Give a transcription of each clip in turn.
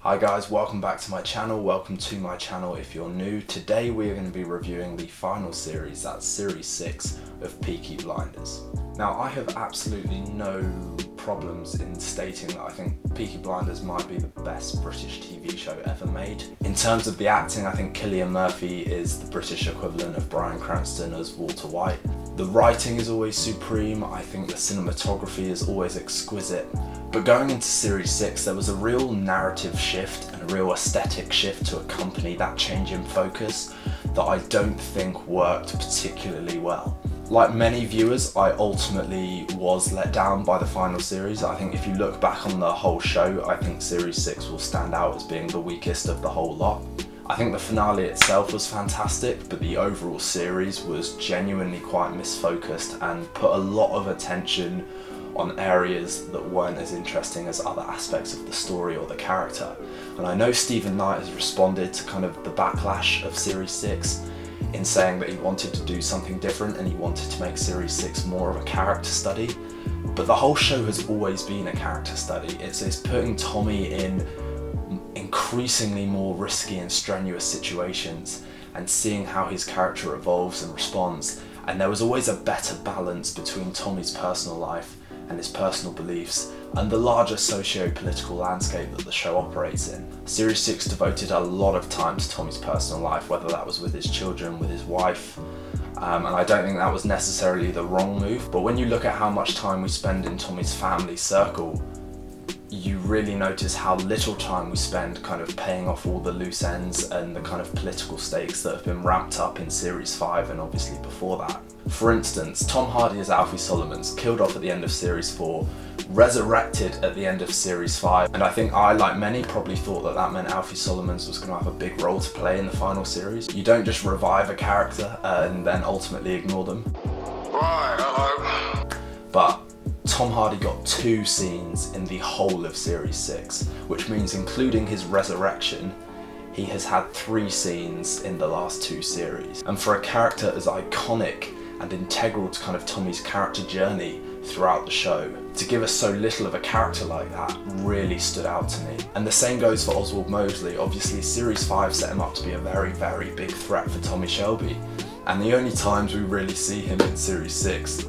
Hi guys, welcome back to my channel. Welcome to my channel if you're new. Today we are going to be reviewing the final series, that's series 6 of Peaky Blinders. Now I have absolutely no problems in stating that I think Peaky Blinders might be the best British TV show ever made. In terms of the acting, I think Cillian Murphy is the British equivalent of Bryan Cranston as Walter White. The writing is always supreme, I think the cinematography is always exquisite. But going into series 6, there was a real narrative shift and a real aesthetic shift to accompany that change in focus that I don't think worked particularly well. Like many viewers, I ultimately was let down by the final series. I think if you look back on the whole show, I think series 6 will stand out as being the weakest of the whole lot. I think the finale itself was fantastic, but the overall series was genuinely quite misfocused and put a lot of attention on areas that weren't as interesting as other aspects of the story or the character. And I know Stephen Knight has responded to kind of the backlash of series 6 in saying that he wanted to do something different and he wanted to make series 6 more of a character study. But the whole show has always been a character study. It's putting Tommy in increasingly more risky and strenuous situations and seeing how his character evolves and responds. And there was always a better balance between Tommy's personal life and his personal beliefs and the larger socio-political landscape that the show operates in. Series 6 devoted a lot of time to Tommy's personal life, whether that was with his children, with his wife, and I don't think that was necessarily the wrong move. But when you look at how much time we spend in Tommy's family circle, you really notice how little time we spend kind of paying off all the loose ends and the kind of political stakes that have been ramped up in series 5 and obviously before that. For instance, Tom Hardy as Alfie Solomons, killed off at the end of series 4, resurrected at the end of series 5, and I think I, like many, probably thought that that meant Alfie Solomons was going to have a big role to play in the final series. You don't just revive a character and then ultimately ignore them. Right, hello. But Tom Hardy got 2 scenes in the whole of series 6, which means including his resurrection, he has had 3 scenes in the last 2 series. And for a character as iconic and integral to kind of Tommy's character journey throughout the show, to give us so little of a character like that really stood out to me. And the same goes for Oswald Mosley. Obviously series 5 set him up to be a very, very big threat for Tommy Shelby. And the only times we really see him in series 6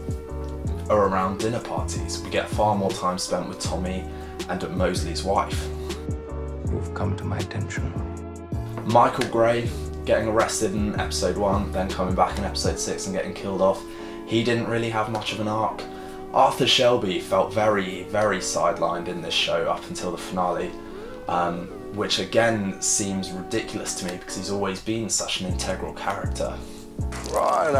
are around dinner parties. We get far more time spent with Tommy and at Mosley's wife. You've come to my attention. Michael Gray getting arrested in episode 1, then coming back in episode 6 and getting killed off. He didn't really have much of an arc. Arthur Shelby felt very, very sidelined in this show up until the finale, which again seems ridiculous to me because he's always been such an integral character. Right,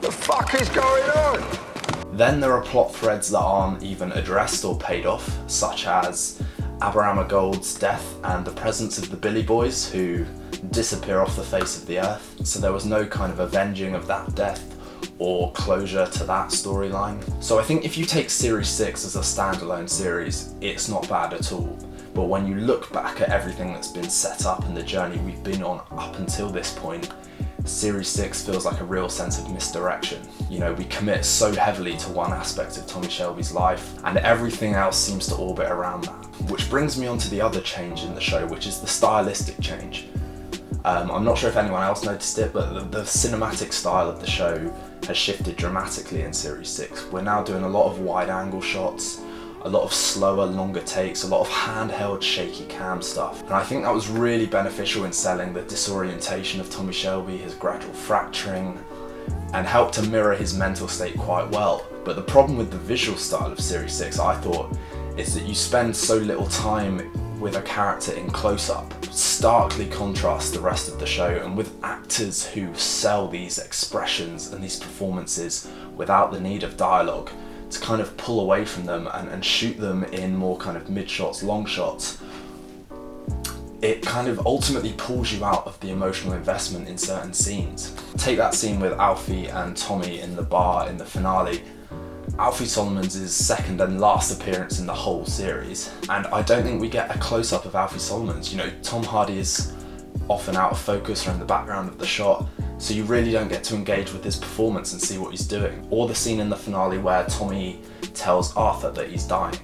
the fuck is going on? Then there are plot threads that aren't even addressed or paid off, such as Abraham Gold's death and the presence of the Billy Boys, who disappear off the face of the earth. So there was no kind of avenging of that death or closure to that storyline. So I think if you take series 6 as a standalone series, it's not bad at all. But when you look back at everything that's been set up and the journey we've been on up until this point, series 6 feels like a real sense of misdirection. You know, we commit so heavily to one aspect of Tommy Shelby's life and everything else seems to orbit around that. Which brings me on to the other change in the show, which is the stylistic change. I'm not sure if anyone else noticed it, but the cinematic style of the show has shifted dramatically in series 6. We're now doing a lot of wide angle shots, a lot of slower, longer takes, a lot of handheld, shaky cam stuff. And I think that was really beneficial in selling the disorientation of Tommy Shelby, his gradual fracturing, and helped to mirror his mental state quite well. But the problem with the visual style of series 6, I thought, is that you spend so little time with a character in close-up, starkly contrast the rest of the show, and with actors who sell these expressions and these performances without the need of dialogue, to kind of pull away from them and shoot them in more kind of mid-shots, long shots, it kind of ultimately pulls you out of the emotional investment in certain scenes. Take that scene with Alfie and Tommy in the bar in the finale. Alfie Solomons' second and last appearance in the whole series, and I don't think we get a close-up of Alfie Solomons. You know, Tom Hardy is often out of focus or in the background of the shot, so you really don't get to engage with his performance and see what he's doing. Or the scene in the finale where Tommy tells Arthur that he's dying.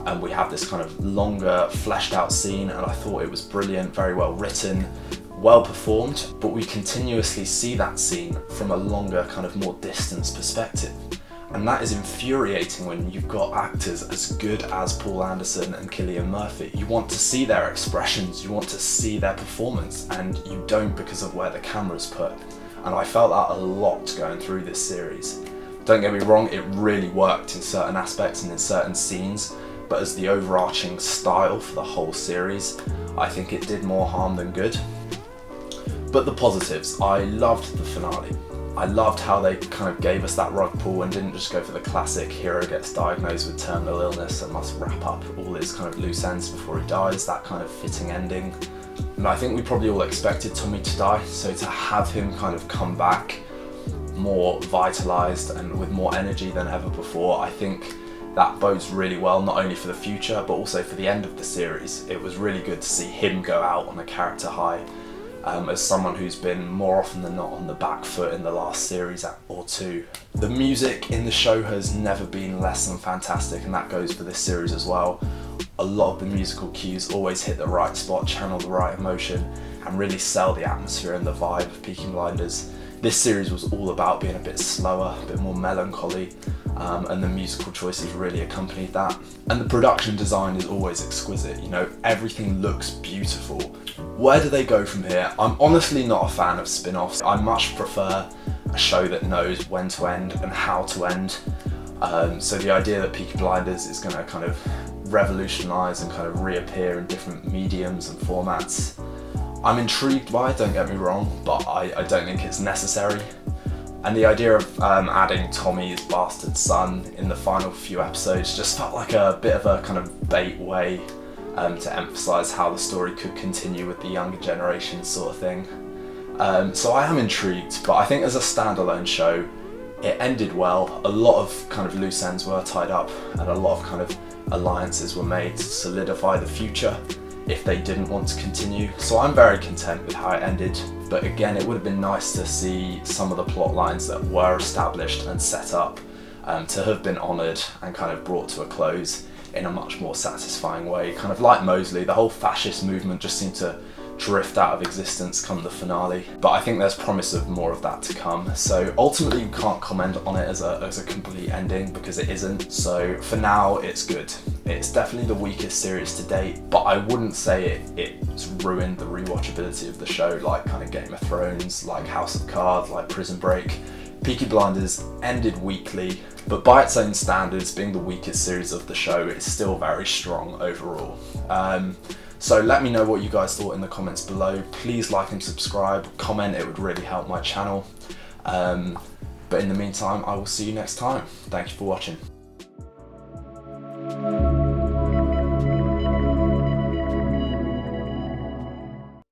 and we have this kind of longer fleshed out scene, and I thought it was brilliant, very well written, well performed, but we continuously see that scene from a longer kind of more distance perspective. And that is infuriating when you've got actors as good as Paul Anderson and Cillian Murphy. You want to see their expressions, you want to see their performance, and you don't because of where the camera's put. And I felt that a lot going through this series. Don't get me wrong, it really worked in certain aspects and in certain scenes, but as the overarching style for the whole series, I think it did more harm than good. But the positives, I loved the finale. I loved how they kind of gave us that rug pull and didn't just go for the classic hero gets diagnosed with terminal illness and must wrap up all his kind of loose ends before he dies, that kind of fitting ending. And I think we probably all expected Tommy to die, so to have him kind of come back more vitalised and with more energy than ever before, I think that bodes really well, not only for the future but also for the end of the series. It was really good to see him go out on a character high, as someone who's been more often than not on the back foot in the last series or two. The music in the show has never been less than fantastic, and that goes for this series as well. A lot of the musical cues always hit the right spot, channel the right emotion, and really sell the atmosphere and the vibe of Peaky Blinders. This series was all about being a bit slower, a bit more melancholy, and the musical choices really accompanied that. And the production design is always exquisite, you know, everything looks beautiful. Where do they go from here? I'm honestly not a fan of spin-offs. I much prefer a show that knows when to end and how to end. So the idea that Peaky Blinders is going to kind of revolutionise and kind of reappear in different mediums and formats, I'm intrigued by it, don't get me wrong, but I don't think it's necessary. And the idea of adding Tommy's bastard son in the final few episodes just felt like a bit of a kind of bait way to emphasise how the story could continue with the younger generation sort of thing. So I am intrigued, but I think as a standalone show, it ended well. A lot of kind of loose ends were tied up and a lot of kind of alliances were made to solidify the future if they didn't want to continue. So I'm very content with how it ended, but again, it would have been nice to see some of the plot lines that were established and set up to have been honoured and kind of brought to a close in a much more satisfying way. Kind of like Mosley, the whole fascist movement just seemed to drift out of existence come the finale, but I think there's promise of more of that to come. So ultimately we can't comment on it as a complete ending because it isn't. So for now it's good. It's definitely the weakest series to date, but I wouldn't say it's ruined the rewatchability of the show like kind of Game of Thrones, like House of Cards, like Prison Break. Peaky Blinders ended weakly, but by its own standards, being the weakest series of the show, it's still very strong overall. So let me know what you guys thought in the comments below. Please like and subscribe, comment, it would really help my channel. But in the meantime, I will see you next time. Thank you for watching.